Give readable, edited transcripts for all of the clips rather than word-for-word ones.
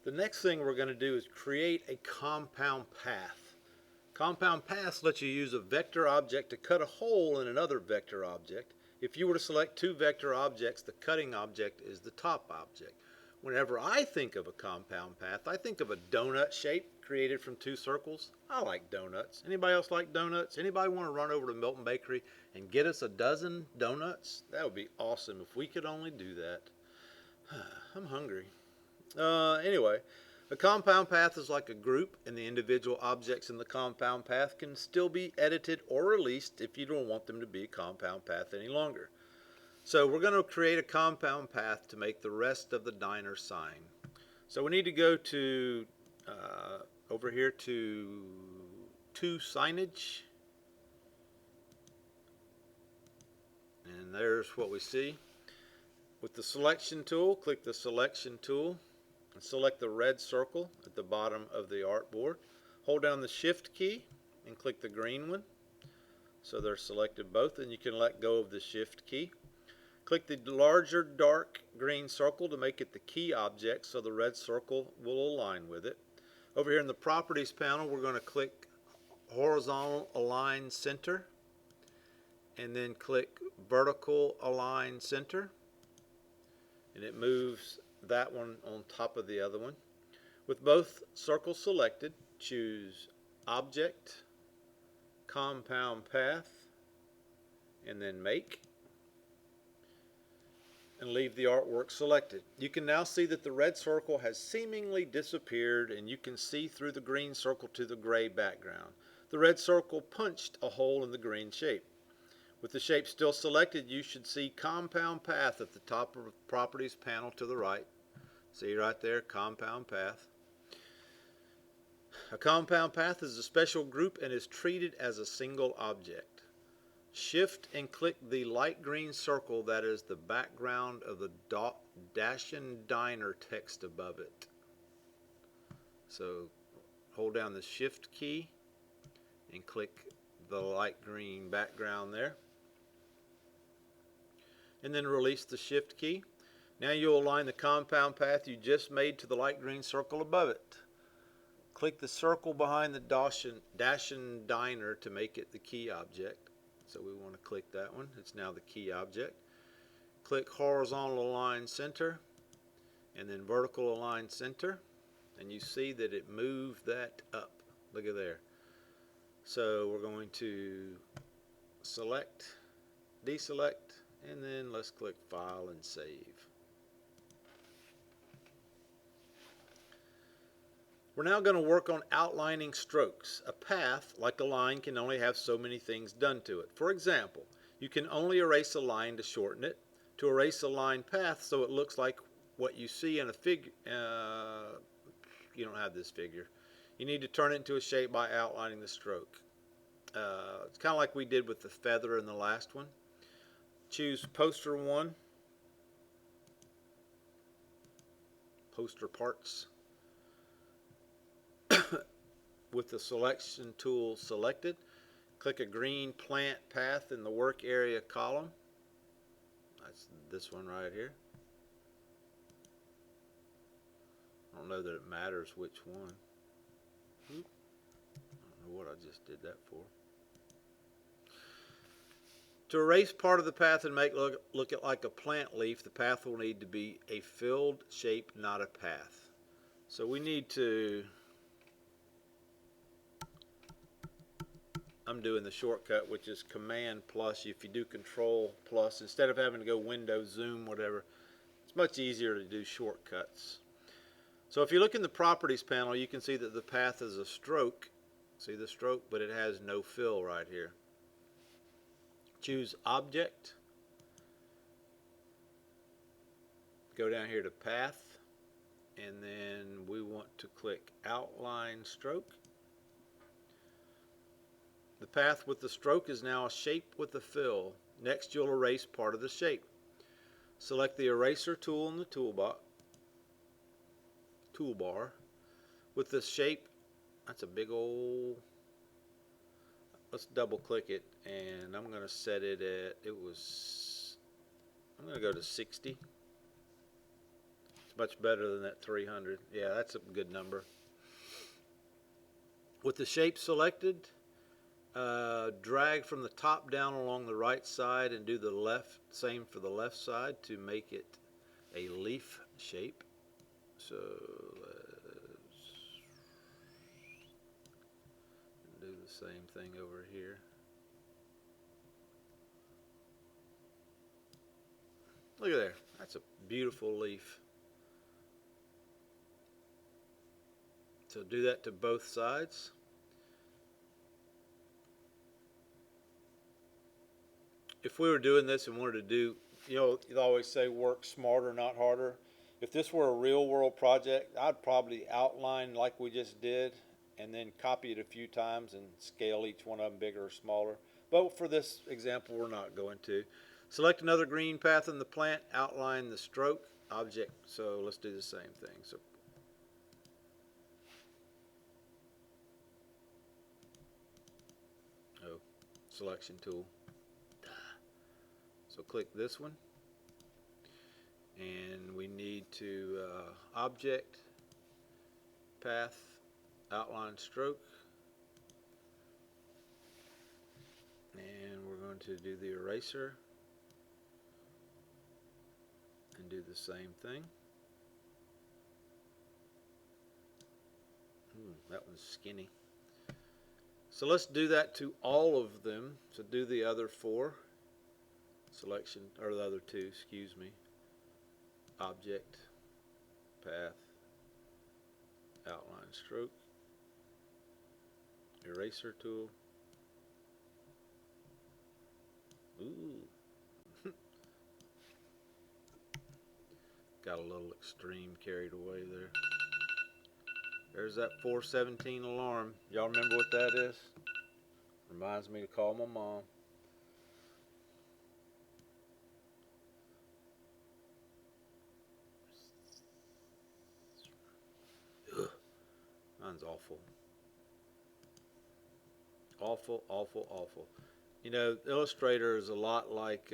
The next thing we're going to do is create a compound path. Compound paths let you use a vector object to cut a hole in another vector object. If you were to select two vector objects, the cutting object is the top object. Whenever I think of a compound path, I think of a donut shape created from two circles. I like donuts. Anybody else like donuts? Anybody want to run over to Milton Bakery and get us a dozen donuts? That would be awesome if we could only do that. I'm hungry. Anyway, a compound path is like a group, and the individual objects in the compound path can still be edited or released if you don't want them to be a compound path any longer. So we're going to create a compound path to make the rest of the diner sign. So we need to go to over here to signage, and there's what we see. With the selection tool, click the selection tool and select the red circle at the bottom of the artboard. Hold down the shift key and click the green one. So they're selected both, and you can let go of the shift key. Click the larger dark green circle to make it the key object so the red circle will align with it. Over here in the properties panel, we're going to click horizontal align center and then click vertical align center, and it moves that one on top of the other one. With both circles selected, choose Object, Compound Path, and then Make, and leave the artwork selected. You can now see that the red circle has seemingly disappeared, and you can see through the green circle to the gray background. The red circle punched a hole in the green shape. With the shape still selected, you should see Compound Path at the top of the Properties panel to the right. See right there, Compound Path. A compound path is a special group and is treated as a single object. Shift and click the light green circle that is the background of the Dashin' Diner text above it. So hold down the Shift key and click the light green background there. And then release the Shift key. Now you'll align the compound path you just made to the light green circle above it. Click the circle behind the Dashin' Diner to make it the key object. So we want to click that one. It's now the key object. Click horizontal align center and then vertical align center, and you see that it moved that up. Look at there. So we're going to select, deselect, and then let's click File and Save. We're now going to work on outlining strokes. A path, like a line, can only have so many things done to it. For example, you can only erase a line to shorten it. To erase a line path so it looks like what you see in a figure, you don't have this figure. You need to turn it into a shape by outlining the stroke. It's kind of like we did with the feather in the last one. Choose Poster 1, Poster Parts. With the selection tool selected, click a green plant path in the work area column. That's this one right here. I don't know that it matters which one. I don't know what I just did that for. To erase part of the path and make it look like a plant leaf, the path will need to be a filled shape, not a path. So we need to, I'm doing the shortcut, which is Command plus. If you do Control plus, instead of having to go Window, Zoom, whatever, it's much easier to do shortcuts. So if you look in the Properties panel, you can see that the path is a stroke. See the stroke, but it has no fill right here. Choose Object. Go down here to Path, and then we want to click Outline Stroke. The path with the stroke is now a shape with a fill. Next, you'll erase part of the shape. Select the Eraser tool in the toolbar. With the shape, that's a big old, let's double click it, and I'm going to set it at, I'm going to go to 60. It's much better than that 300. Yeah, that's a good number. With the shape selected, drag from the top down along the right side and do the same for the left side to make it a leaf shape. So let's do the same thing over here. Look at there. That's a beautiful leaf. So do that to both sides. If we were doing this and wanted to do, you always say work smarter, not harder. If this were a real world project, I'd probably outline like we just did and then copy it a few times and scale each one of them bigger or smaller. But for this example, we're not going to. Select another green path in the plant, outline the stroke object. So let's do the same thing. So selection tool. So click this one, and we need to object, path, outline stroke, and we're going to do the eraser and do the same thing. That one's skinny. So let's do that to all of them. So do the other four. Selection, or the other two, excuse me. Object, path, outline stroke, eraser tool. Ooh. Got a little extreme carried away there. There's that 417 alarm. Y'all remember what that is? Reminds me to call my mom. Ugh. Mine's awful. Awful, awful, awful. Illustrator is a lot like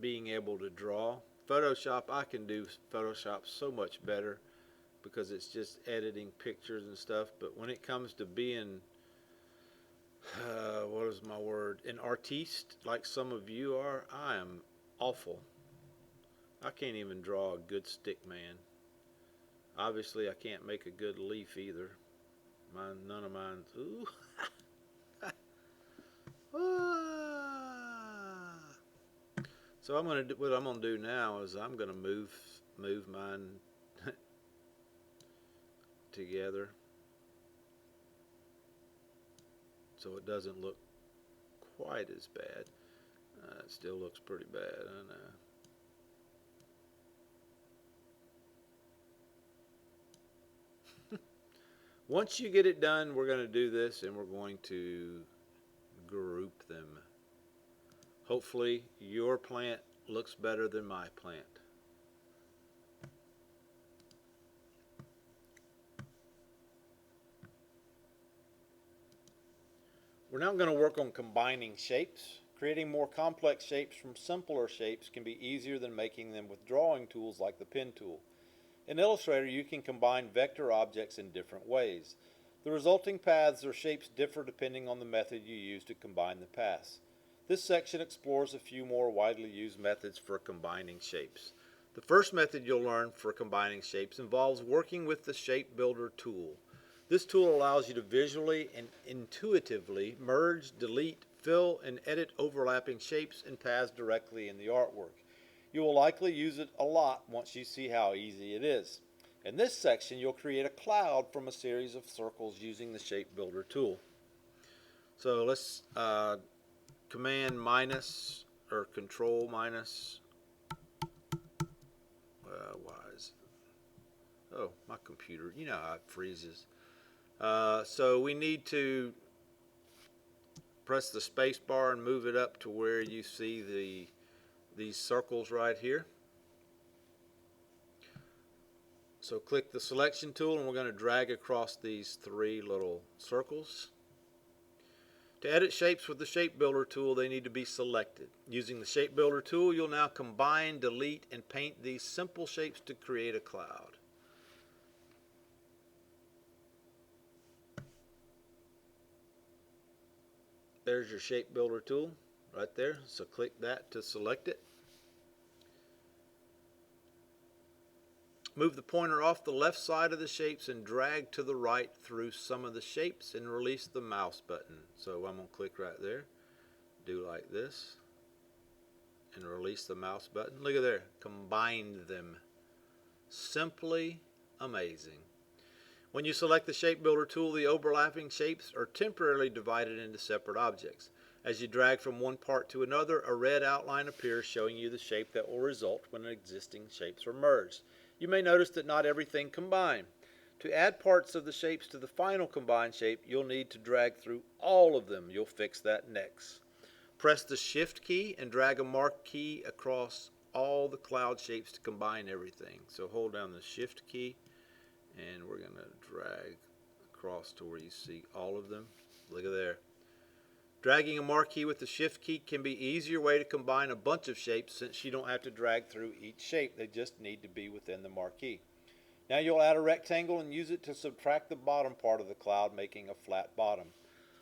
being able to draw. Photoshop, I can do Photoshop so much better because it's just editing pictures and stuff. But when it comes to being, what is my word, an artiste like some of you are, I am awful. I can't even draw a good stick man. Obviously, I can't make a good leaf either. None of mine's. Ooh. So what I'm gonna do now is I'm gonna move mine together so it doesn't look quite as bad. It still looks pretty bad, I know. Once you get it done, we're going to do this and we're going to group them. Hopefully your plant looks better than my plant. We're now going to work on combining shapes. Creating more complex shapes from simpler shapes can be easier than making them with drawing tools like the pen tool. In Illustrator, you can combine vector objects in different ways. The resulting paths or shapes differ depending on the method you use to combine the paths. This section explores a few more widely used methods for combining shapes. The first method you'll learn for combining shapes involves working with the Shape Builder tool. This tool allows you to visually and intuitively merge, delete, fill, and edit overlapping shapes and paths directly in the artwork. You will likely use it a lot once you see how easy it is. In this section, you'll create a cloud from a series of circles using the Shape Builder tool. So let's command minus or control minus. Why is it? Oh, my computer. You know how it freezes. So we need to press the space bar and move it up to where you see these circles right here. So click the selection tool and we're going to drag across these three little circles. To edit shapes with the Shape Builder tool, they need to be selected. Using the Shape Builder tool, you'll now combine, delete, and paint these simple shapes to create a cloud. There's your Shape Builder tool right there, so click that to select it. Move the pointer off the left side of the shapes and drag to the right through some of the shapes and release the mouse button. So I'm going to click right there, do like this, and release the mouse button. Look at there, combined them. Simply amazing. When you select the Shape Builder tool, the overlapping shapes are temporarily divided into separate objects. As you drag from one part to another, a red outline appears showing you the shape that will result when existing shapes are merged. You may notice that not everything combined. To add parts of the shapes to the final combined shape, you'll need to drag through all of them. You'll fix that next. Press the Shift key and drag a marquee across all the cloud shapes to combine everything. So hold down the Shift key and we're going to drag across to where you see all of them. Look at there. Dragging a marquee with the Shift key can be an easier way to combine a bunch of shapes since you don't have to drag through each shape. They just need to be within the marquee. Now you'll add a rectangle and use it to subtract the bottom part of the cloud, making a flat bottom.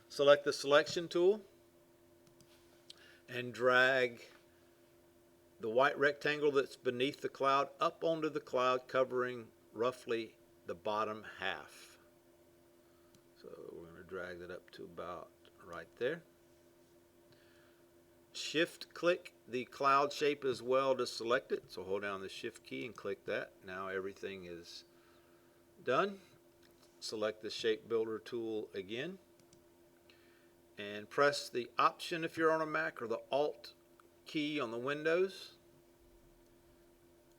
Select the Selection tool and drag the white rectangle that's beneath the cloud up onto the cloud, covering roughly the bottom half. So we're going to drag that up to about right there. Shift click the cloud shape as well to select it. So hold down the Shift key and click that. Now everything is done. Select the Shape Builder tool again and press the Option if you're on a Mac or the Alt key on the Windows.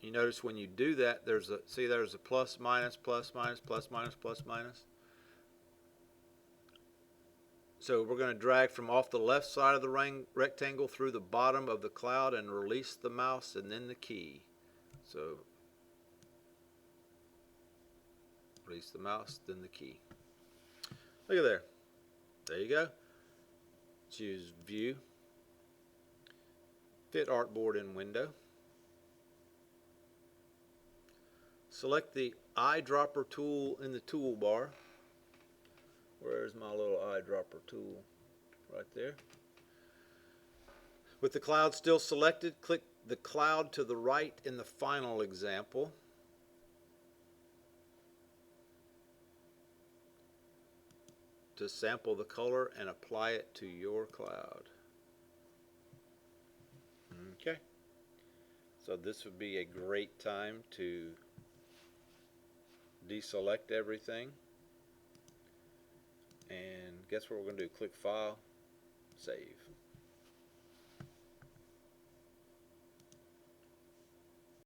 You notice when you do that, there's a plus, minus, plus, minus, plus, minus, plus, minus. So we're going to drag from off the left side of the rectangle through the bottom of the cloud and release the mouse and then the key. So release the mouse, then the key. Look at there. There you go. Choose View. Fit Artboard in Window. Select the eyedropper tool in the toolbar. Where's my little eyedropper tool? Right there. With the cloud still selected, click the cloud to the right in the final example. To sample the color and apply it to your cloud. Okay. So this would be a great time to deselect everything. And guess what we're going to do? Click File, Save.